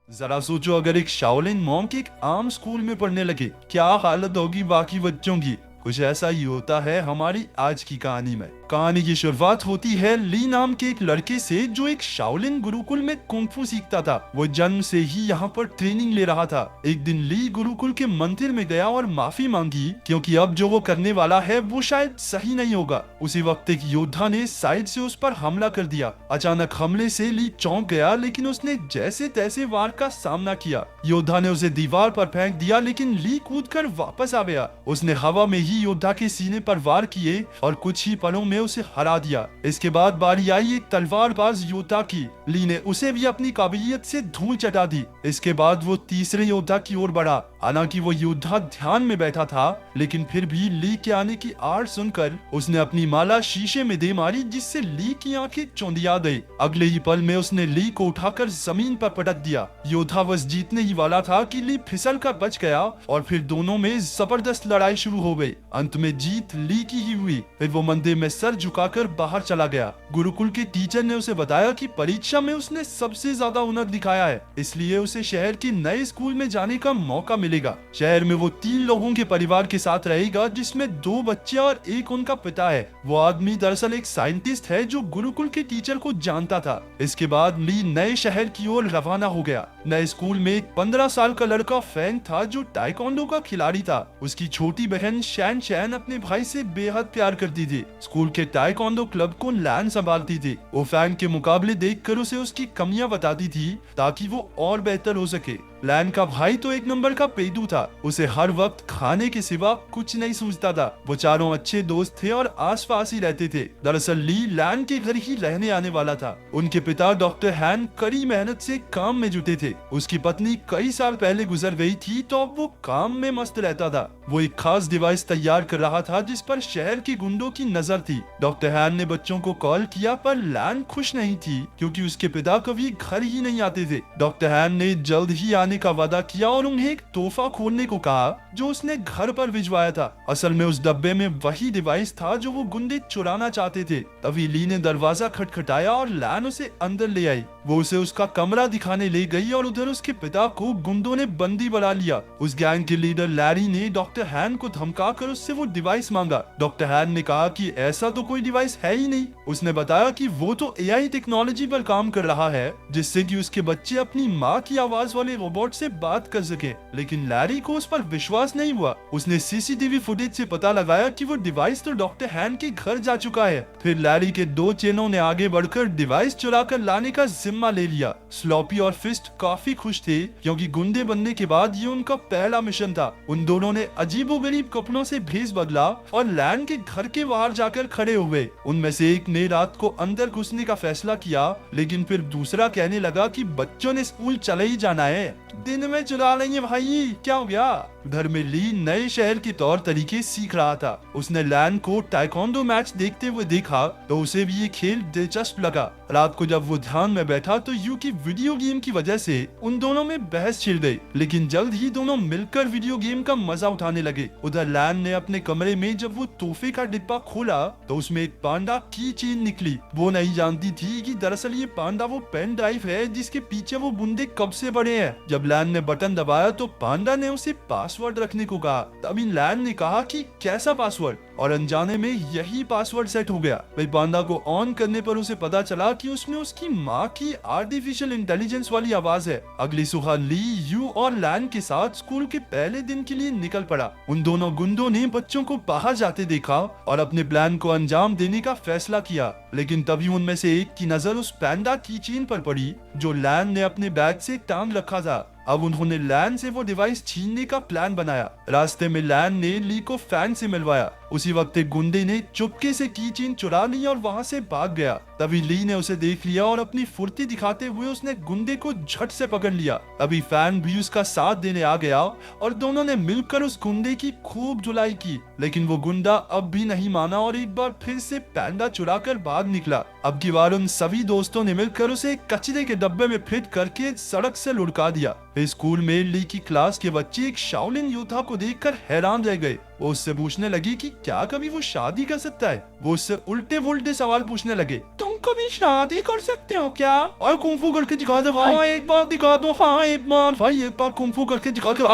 जरा सोचो, अगर एक शाओलिन मॉन्क एक आम स्कूल में पढ़ने लगे, क्या हालत होगी बाकी बच्चों की। कुछ ऐसा ही होता है हमारी आज की कहानी में। कहानी की शुरुआत होती है ली नाम के एक लड़के से, जो एक शाओलिन गुरुकुल में कुंफू सीखता था। वो जन्म से ही यहाँ पर ट्रेनिंग ले रहा था। एक दिन ली गुरुकुल के मंदिर में गया और माफी मांगी, क्योंकि अब जो वो करने वाला है वो शायद सही नहीं होगा। उसी वक्त एक योद्धा ने साइड से उस पर हमला कर दिया। अचानक हमले से ली चौंक गया, लेकिन उसने जैसे तैसे वार का सामना किया। योद्धा ने उसे दीवार पर फेंक दिया, लेकिन ली कूदकर वापस आ गया। उसने हवा में ही योद्धा के सीने पर वार किए और कुछ ही पलों में उसे हरा दिया। इसके बाद बारी आई एक तलवारबाज योद्धा की। ली ने उसे भी अपनी काबिलियत से धूल चटा दी। इसके बाद वो तीसरे योद्धा की ओर बढ़ा। हालांकि वो योद्धा ध्यान में बैठा था, लेकिन फिर भी ली के आने की आड़ सुनकर उसने अपनी माला शीशे में दे मारी, जिससे ली की आंखें चौंधिया गई। अगले ही पल में उसने ली को उठाकर जमीन पर पटक दिया। योद्धा बस जीतने ही वाला था कि ली फिसल कर बच गया और फिर दोनों में जबरदस्त लड़ाई शुरू हो गई। अंत में जीत ली की ही हुई। फिर वो मंदिर में सर झुकाकर बाहर चला गया। गुरुकुल के टीचर ने उसे बताया कि परीक्षा में उसने सबसे ज्यादा हुनर दिखाया है, इसलिए उसे शहर के नए स्कूल में जाने का मौका मिलेगा। शहर में वो 3 लोगों के परिवार के साथ रहेगा, जिसमें 2 बच्चे और एक उनका पिता है। वो आदमी दरअसल एक साइंटिस्ट है जो गुरुकुल के टीचर को जानता था। इसके बाद ली नए शहर की ओर रवाना हो गया। नए स्कूल में एक 15 साल का लड़का फैंग था, जो ताइक्वांडो का खिलाड़ी था। उसकी छोटी बहन शैन शैन अपने भाई से बेहद प्यार करती थी। स्कूल के ताइक्वांडो क्लब को लैन संभालती थी। वो फैंग के मुकाबले देखकर उसे उसकी कमियां बताती थी, ताकि वो और बेहतर हो सके। लैन का भाई तो एक नंबर का पेदू था। उसे हर वक्त खाने के सिवा कुछ नहीं सूझता था। वो चारों अच्छे दोस्त थे और आसपास ही रहते थे। दरअसल ली लैन के घर ही रहने आने वाला था। उनके पिता डॉक्टर हैन कड़ी मेहनत से काम में जुटे थे। उसकी पत्नी कई साल पहले गुजर गई थी, तो अब वो काम में मस्त रहता था। वो एक खास डिवाइस तैयार कर रहा था, जिस पर शहर के गुंडों की नजर थी। डॉक्टर हैन ने बच्चों को कॉल किया, पर लैन खुश नहीं थी, क्योंकि उसके पिता कभी घर ही नहीं आते थे। डॉक्टर हैन ने जल्द ही आने का वादा किया और उन्हें एक तोहफा खोलने को कहा, जो उसने घर पर भिजवाया था। असल में उस डब्बे में वही डिवाइस था जो वो गुंडे चुराना चाहते थे। तभी ली ने दरवाजा खटखटाया और लैन उसे अंदर ले आई। वो उसे उसका कमरा दिखाने ले गई और उधर उसके पिता को गुंडों ने बंदी बना लिया। उस गैंग के लीडर लैरी ने डॉक्टर हैन को धमकाकर उससे वो डिवाइस मांगा। डॉक्टर हैन ने कहा कि ऐसा तो कोई डिवाइस है ही नहीं। उसने बताया कि वो तो एआई टेक्नोलॉजी पर काम कर रहा है, जिससे कि उसके बच्चे अपनी माँ की आवाज वाले रोबोट से बात कर सके। लेकिन लैरी को उस पर विश्वास नहीं हुआ। उसने सीसीटीवी फुटेज से पता लगाया कि वो डिवाइस तो डॉक्टर हैन के घर जा चुका है। फिर लैरी के 2 चेलों ने आगे बढ़कर डिवाइस चुरा कर लाने का जिम्मा ले लिया। स्लॉपी और फिस्ट काफी खुश थे, क्योंकि गुंडे बनने के बाद ये उनका पहला मिशन था। उन दोनों ने अजीबोगरीब कपड़ों से भेष बदला और लैन के घर के बाहर जाकर खड़े हुए। उनमें से एक ने रात को अंदर घुसने का फैसला किया, लेकिन फिर दूसरा कहने लगा कि बच्चों ने स्कूल चले ही जाना है, दिन में चुरा लेंगे भाई, क्या हो गया। घर में ली नए शहर के तौर तरीके सीख रहा था। उसने लैन को ताइक्वांडो मैच देखते हुए देखा, तो उसे भी ये खेल दिलचस्प लगा। रात को जब वो ध्यान में बैठा, तो यू की वीडियो गेम की वजह से उन दोनों में बहस छिड़ गई। लेकिन जल्द ही दोनों मिलकर वीडियो गेम का मजा उठाने लगे। उधर लैन ने अपने कमरे में जब वो तोहफे का डिब्बा खोला, तो उसमें एक पांडा की चेन निकली। वो नहीं जानती थी कि दरअसल ये पांडा वो पेन ड्राइव है, जिसके पीछे वो बुंदे कब से पड़े हैं। जब लैन ने बटन दबाया, तो पांडा ने उसे पासवर्ड रखने को कहा। तभी लैन ने कहा कि कैसा पासवर्ड, और अनजाने में यही पासवर्ड सेट हो गया। वही पांडा को ऑन करने पर उसे पता चला कि उसमें उसकी माँ की आर्टिफिशियल इंटेलिजेंस वाली आवाज है। अगली सुबह ली यू और लैन के साथ स्कूल के पहले दिन के लिए निकल पड़ा। उन दोनों गुंडों ने बच्चों को बाहर जाते देखा और अपने प्लान को अंजाम देने का फैसला किया। लेकिन तभी उनमें से एक की नजर उस पैंडा की चेन पर पड़ी, जो लैन ने अपने बैग से टांग रखा था। अब उन्होंने लैन से वो डिवाइस छीनने का प्लान बनाया। रास्ते में लैन ने ली को फैन से मिलवाया। उसी वक्त एक गुंडे ने चुपके से की चेन चुरा ली और वहां से भाग गया। तभी ली ने उसे देख लिया और अपनी फुर्ती दिखाते हुए उसने गुंडे को झट से पकड़ लिया। अभी फैन भी उसका साथ देने आ गया और दोनों ने मिलकर उस गुंडे की खूब धुलाई की। लेकिन वो गुंडा अब भी नहीं माना और एक बार फिर से पैंडा चुरा कर भाग निकला। अब की बार उन सभी दोस्तों ने मिलकर उसे कचरे के डब्बे में फिट करके सड़क से लुढ़का दिया। स्कूल में ली की क्लास के बच्चे एक शाओलिन योद्धा को देखकर हैरान रह गए। वो उससे पूछने लगी कि क्या कभी वो शादी कर सकता है। वो उससे उल्टे वुल्टे सवाल पूछने लगे। तुम कभी शादी कर सकते हो क्या? और कुंफू करके दिखा दो। हाँ एक बार दिखा दो। हाँ एक बार भाई, एक बार कुंफू करके दिखा दो।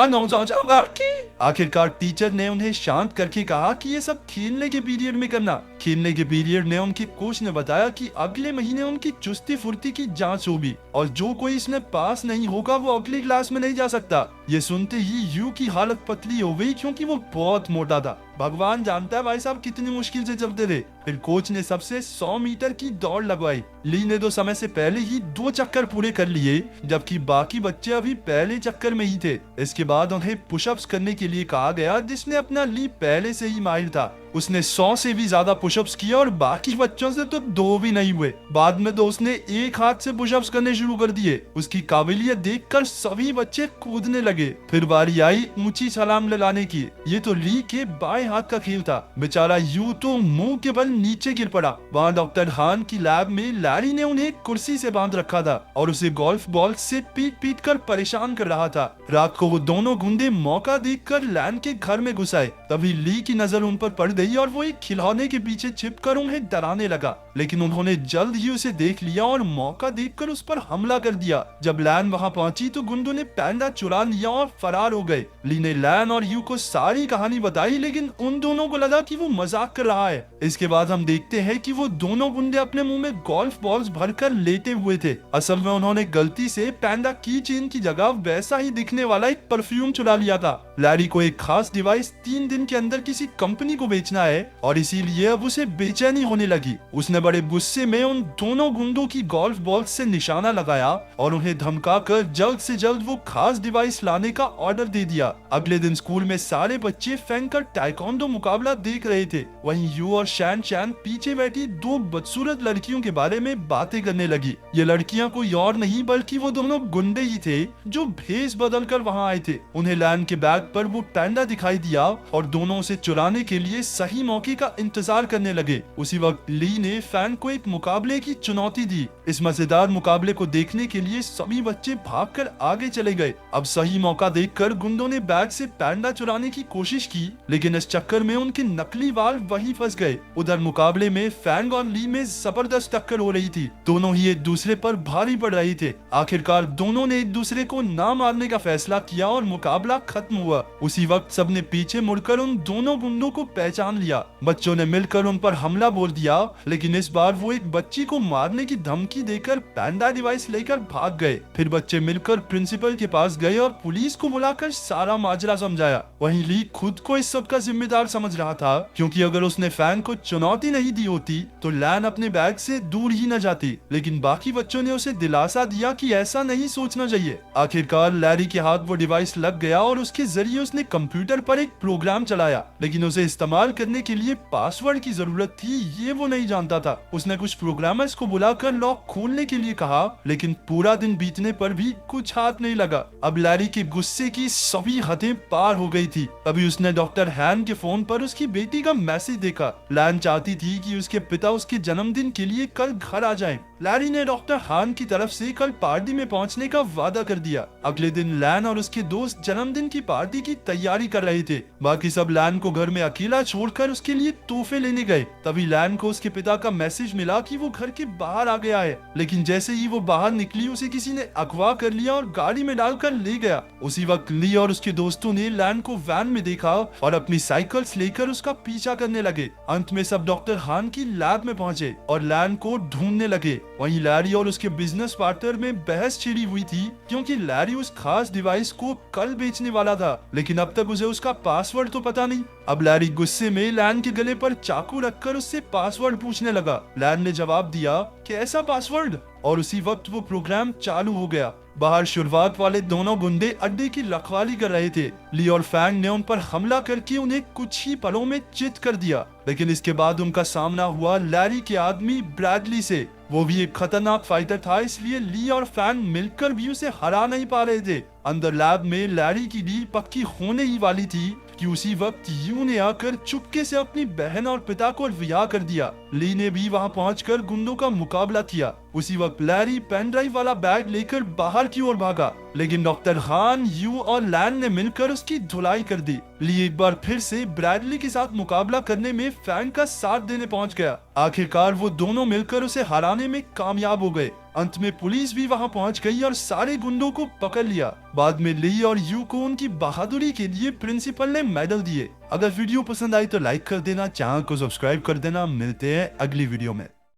आखिरकार टीचर ने उन्हें शांत करके कहा कि ये सब खेलने के पीरियड में करना। खेलने के पीरियड में उनके कोच ने बताया कि अगले महीने उनकी चुस्ती फुर्ती की जांच होगी और जो कोई इसमें पास नहीं होगा वो अगली क्लास में नहीं जा सकता। ये सुनते ही यू की हालत पतली हो गई क्योंकि वो बहुत मोटा था। भगवान जानता है भाई साहब कितनी मुश्किल से चलते थे। फिर कोच ने सबसे 100 मीटर की दौड़ लगवाई। ली ने तो समय से पहले ही 2 चक्कर पूरे कर लिए, जबकि बाकी बच्चे अभी पहले चक्कर में ही थे। इसके बाद उन्हें पुशअप्स करने के लिए कहा गया, जिसने अपना ली पहले से ही माहिर था। उसने 100 से भी ज्यादा पुशअप्स किए और बाकी बच्चों से तो 2 भी नहीं हुए। बाद में तो उसने एक हाथ से पुशअप्स करने शुरू कर दिए। उसकी काबिलियत देखकर सभी बच्चे कूदने लगे। फिर बारी आई ऊंची छलांग लगाने की। ये तो ली के बाएं हाथ का खेल था। बेचारा यूं तो मुंह के बल नीचे गिर पड़ा। वहाँ डॉक्टर हान की लैब में लैरी ने उन्हें कुर्सी से बांध रखा था और उसे गोल्फ बॉल से पीट पीट कर परेशान कर रहा था। रात को वो दोनों गुंडे मौका देखकर लैन के घर में घुस आए। तभी ली की नजर उन पर पड़ गई और वो एक खिलौने के पीछे छिपकर उन्हें डराने लगा, लेकिन उन्होंने जल्द ही उसे देख लिया और मौका देखकर उस पर हमला कर दिया। जब लैन वहां पहुंची तो गुंडों ने पैंडा चुरा लिया और फरार हो गए। ली ने लैन और यू को सारी कहानी बताई, लेकिन उन दोनों को लगा कि वो मजाक कर रहा है। इसके बाद हम देखते हैं कि वो दोनों गुंडे अपने मुंह में गोल्फ बॉल्स भरकर लेटे हुए थे। असल में उन्होंने गलती से पैंडा की चेन की जगह वैसा ही दिखने वाला एक परफ्यूम चुरा लिया था। लैरी को एक खास डिवाइस 3 दिन के अंदर किसी कंपनी को बेचना है और इसीलिए अब उसे बेचैनी होने लगी। उसने बड़े गुस्से में उन दोनों गुंडों की गोल्फ बॉल से निशाना लगाया और उन्हें धमकाकर जल्द से जल्द वो खास डिवाइस लाने का ऑर्डर दे दिया। अगले दिन स्कूल में सारे बच्चे फेंकर टाइकोंडो मुकाबला देख रहे थे। वहीं यू और शैन शैन पीछे बैठी 2 बदसूरत लड़कियों के बारे में बातें करने लगी। ये लड़कियां कोई और नहीं बल्कि वो दोनों गुंडे ही थे जो भेष बदल कर वहाँ आए थे। उन्हें लैन के बैग पर वो पैंडा दिखाई दिया और दोनों उसे चुराने के लिए सही मौके का इंतजार करने लगे। उसी वक्त ली ने फैन को एक मुकाबले की चुनौती दी। इस मजेदार मुकाबले को देखने के लिए सभी बच्चे भागकर आगे चले गए। अब सही मौका देखकर गुंडों ने बैग से पैंडा चुराने की कोशिश की, लेकिन इस चक्कर में उनके नकली बाल वहीं फंस गए। उधर मुकाबले में फैंग और ली में जबरदस्त टक्कर हो रही थी। दोनों ही एक दूसरे पर भारी पड़ रहे थे। आखिरकार दोनों ने एक दूसरे को ना मारने का फैसला किया और मुकाबला खत्म हुआ। उसी वक्त सबने पीछे मुड़कर उन दोनों गुंडों को पहचान लिया। बच्चों ने मिलकर उन पर हमला बोल दिया, लेकिन इस बार वो एक बच्ची को मारने की धमकी देकर पैंडा डिवाइस लेकर भाग गए। फिर बच्चे मिलकर प्रिंसिपल के पास गए और पुलिस को बुलाकर सारा माजरा समझाया। वहीं ली खुद को इस सब का जिम्मेदार समझ रहा था, क्योंकि अगर उसने फैन को चुनौती नहीं दी होती तो लैन अपने बैग से दूर ही न जाती। लेकिन बाकी बच्चों ने उसे दिलासा दिया कि ऐसा नहीं सोचना चाहिए। आखिरकार लैरी के हाथ वो डिवाइस लग गया और उसके जरिए उसने कंप्यूटर पर एक प्रोग्राम चलाया, लेकिन उसे इस्तेमाल करने के लिए पासवर्ड की जरूरत थी ये वो नहीं जानता था। उसने कुछ प्रोग्रामर्स को बुलाकर लॉक खोलने के लिए कहा, लेकिन पूरा दिन बीतने पर भी कुछ हाथ नहीं लगा। अब लैरी के गुस्से की सभी हदें पार हो गई थी। तभी उसने डॉक्टर हैन के फोन पर उसकी बेटी का मैसेज देखा। लैन चाहती थी कि उसके पिता उसके जन्मदिन के लिए कल घर आ जाएं। लैरी ने डॉक्टर हान की तरफ से कल पार्टी में पहुंचने का वादा कर दिया। अगले दिन लैन और उसके दोस्त जन्मदिन की पार्टी की तैयारी कर रहे थे। बाकी सब लैन को घर में अकेला छोड़कर उसके लिए तोहफे लेने गए। तभी लैन को उसके पिता का मैसेज मिला कि वो घर के बाहर आ गया है, लेकिन जैसे ही वो बाहर निकली उसे किसी ने अगवा कर लिया और गाड़ी में डालकर ले गया। उसी वक्त ली और उसके दोस्तों ने लैन को वैन में देखा और अपनी साइकिल्स लेकर उसका पीछा करने लगे। अंत में सब डॉक्टर हान की लैब में पहुंचे और लैन को ढूंढने लगे। वहीं लैरी और उसके बिजनेस पार्टनर में बहस छिड़ी हुई थी, क्योंकि लैरी उस खास डिवाइस को कल बेचने वाला था, लेकिन अब तक उसे उसका पासवर्ड तो पता नहीं। अब लैरी गुस्से में लैन के गले पर चाकू रखकर उससे पासवर्ड पूछने लगा। लैन ने जवाब दिया कि ऐसा पासवर्ड, और उसी वक्त वो प्रोग्राम चालू हो गया। बाहर शुरुआत वाले दोनों गुंडे अड्डे की रखवाली कर रहे थे। ली और फैंग ने उन पर हमला करके उन्हें कुछ ही पलों में चित कर दिया, लेकिन इसके बाद उनका सामना हुआ लैरी के आदमी ब्रैडली से। वो भी एक खतरनाक फाइटर था, इसलिए ली और फैंग मिलकर भी उसे हरा नहीं पा रहे थे। अंदर लैब में लैरी की डील पक्की होने ही वाली थी कि उसी वक्त यू ने आकर चुपके से अपनी बहन और पिता को रिहा कर दिया। ली ने भी वहां पहुंचकर गुंडों का मुकाबला किया। उसी वक्त लैरी पेन ड्राइव वाला बैग लेकर बाहर की ओर भागा, लेकिन डॉक्टर खान, यू और लैन ने मिलकर उसकी धुलाई कर दी। ली एक बार फिर से ब्रैडली के साथ मुकाबला करने में फैंग का साथ देने पहुंच गया। आखिरकार वो दोनों मिलकर उसे हराने में कामयाब हो गए। अंत में पुलिस भी वहां पहुंच गई और सारे गुंडों को पकड़ लिया। बाद में ली और यू को उनकी बहादुरी के लिए प्रिंसिपल ने मेडल दिए। अगर वीडियो पसंद आई तो लाइक कर देना, चैनल को सब्सक्राइब कर देना। मिलते हैं अगली वीडियो में।